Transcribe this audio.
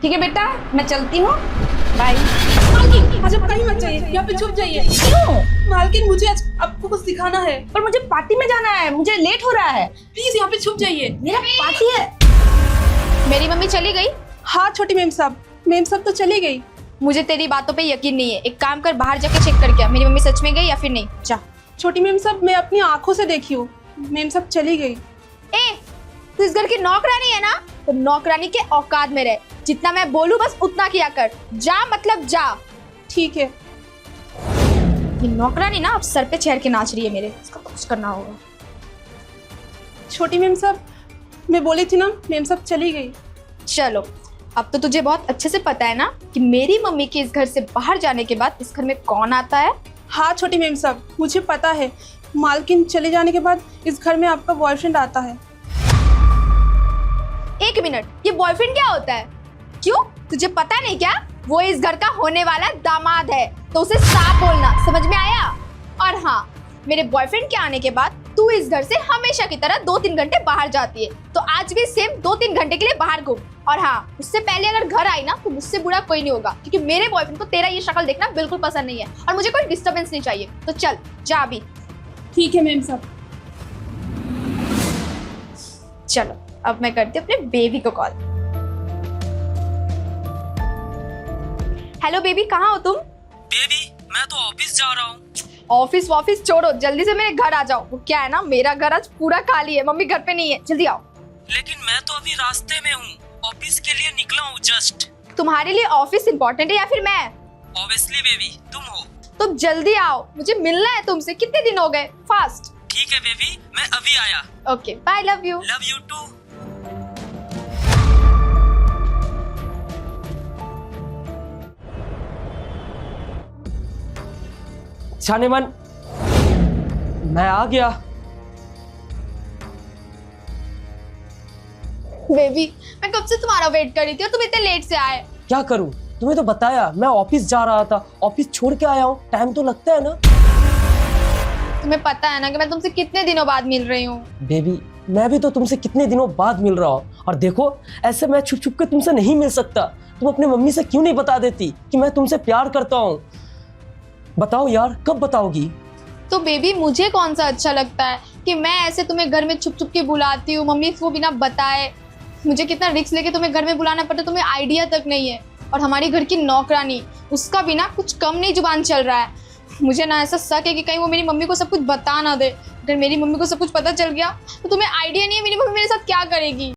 ठीक है बेटा, मैं चलती हूँ, बाय। मालकिन आज आप कहीं मत जाइए, यहाँ पे छुप जाइए। क्यों? मालकिन मुझे आज आपको कुछ दिखाना है। पर मुझे पार्टी में जाना है, मुझे लेट हो रहा है। प्लीज यहाँ पे छुप जाइए। मेरा पार्टी है। मेरी मम्मी चली गई? हाँ छोटी मेम साहब तो चली गई। मुझे तेरी बातों पे यकीन नहीं है। एक काम कर, बाहर जाके चेक कर क्या मेरी मम्मी सच में गई या फिर नहीं। जा। छोटी मेम साहब, मैं अपनी आंखों से देखी हूँ, मेम साहब चली गई। ए, तू इस घर की नौकरानी है ना, तो नौकरानी के औकात में रह। जितना मैं बोलूं बस उतना किया कर। जा मतलब जा। ठीक है। ये नौकरानी ना अब सर पे चढ़ के नाच रही है मेरे, इसका कुछ करना होगा। छोटी मेम साहब, मैं बोली थी ना, मेम साहब चली गई। चलो, अब तो तुझे बहुत अच्छे से पता है ना कि मेरी मम्मी के इस घर से बाहर जाने के बाद इस घर में कौन आता है। हाँ छोटी मेम साहब, मुझे पता है। मालकिन चले जाने के बाद इस घर में आपका बॉयफ्रेंड आता है। 1 मिनट, ये बॉयफ्रेंड क्या होता है? क्यों, तुझे पता नहीं क्या? वो इस घर का होने वाला दामाद है, तो उसे साफ बोलना, समझ में आया? और हाँ, मेरे बॉयफ्रेंड के आने के बाद तू इस घर से हमेशा की तरह 2-3 घंटे बाहर जाती है, तो आज भी सेम 2-3 घंटे के लिए बाहर घूम। और हाँ, उससे पहले अगर घर आई ना तो मुझसे बुरा कोई नहीं होगा, क्योंकि मेरे बॉयफ्रेंड को तेरा ये शक्ल देखना बिल्कुल पसंद नहीं है और मुझे कोई डिस्टर्बेंस नहीं चाहिए। तो चल जा अभी। ठीक है मेम साहब। चलो, अब मैं करती हूँ अपने बेबी को कॉल। हेलो बेबी, कहाँ हो तुम? बेबी, मैं तो ऑफिस जा रहा हूँ। ऑफिस छोड़ो, जल्दी से मेरे घर आ जाओ। वो क्या है ना, मेरा घर आज पूरा खाली है, मम्मी घर पे नहीं है, जल्दी आओ। लेकिन मैं तो अभी रास्ते में हूँ, ऑफिस के लिए निकला हूँ जस्ट। तुम्हारे लिए ऑफिस इम्पोर्टेंट है या फिर मैं? ऑब्वियसली बेबी, तुम हो। तुम जल्दी आओ, मुझे मिलना है तुमसे, कितने दिन हो गए। फास्ट। ठीक है बेबी, मैं अभी आया। Okay bye, love you. Love you too. शानेमन, मैं आ गया। बेबी, मैं कब से तुम्हारा वेट कर रही थी और तुम इतने लेट से आए। क्या करूँ, तुम्हें तो बताया, मैं ऑफिस जा रहा था, ऑफिस छोड़ के आया हूँ। टाइम तो लगता है ना। तुम्हें पता है ना कि मैं तुमसे कितने दिनों बाद मिल रही हूँ। बेबी, मैं भी तो तुमसे कितने दिनों बाद मिल रहा हूँ, और देखो ऐसे मैं छुप छुप के तुमसे नहीं मिल सकता। तुम अपने मम्मी से क्यों नहीं बता देती कि मैं तुमसे प्यार करता हूँ? बताओ यार, कब बताओगी? तो बेबी, मुझे कौन सा अच्छा लगता है कि मैं ऐसे तुम्हें घर में छुप छुप के बुलाती हूँ, मम्मी को बिना बताए। मुझे कितना रिस्क लेके तुम्हें घर में बुलाना पड़ता, तुम्हें आइडिया तक नहीं है। और हमारी घर की नौकरानी, उसका भी ना कुछ कम नहीं जुबान चल रहा है। मुझे ना ऐसा शक है कि कहीं वो मेरी मम्मी को सब कुछ बता ना दे। अगर मेरी मम्मी को सब कुछ पता चल गया तो तुम्हें आइडिया नहीं है मेरी मम्मी मेरे साथ क्या करेगी।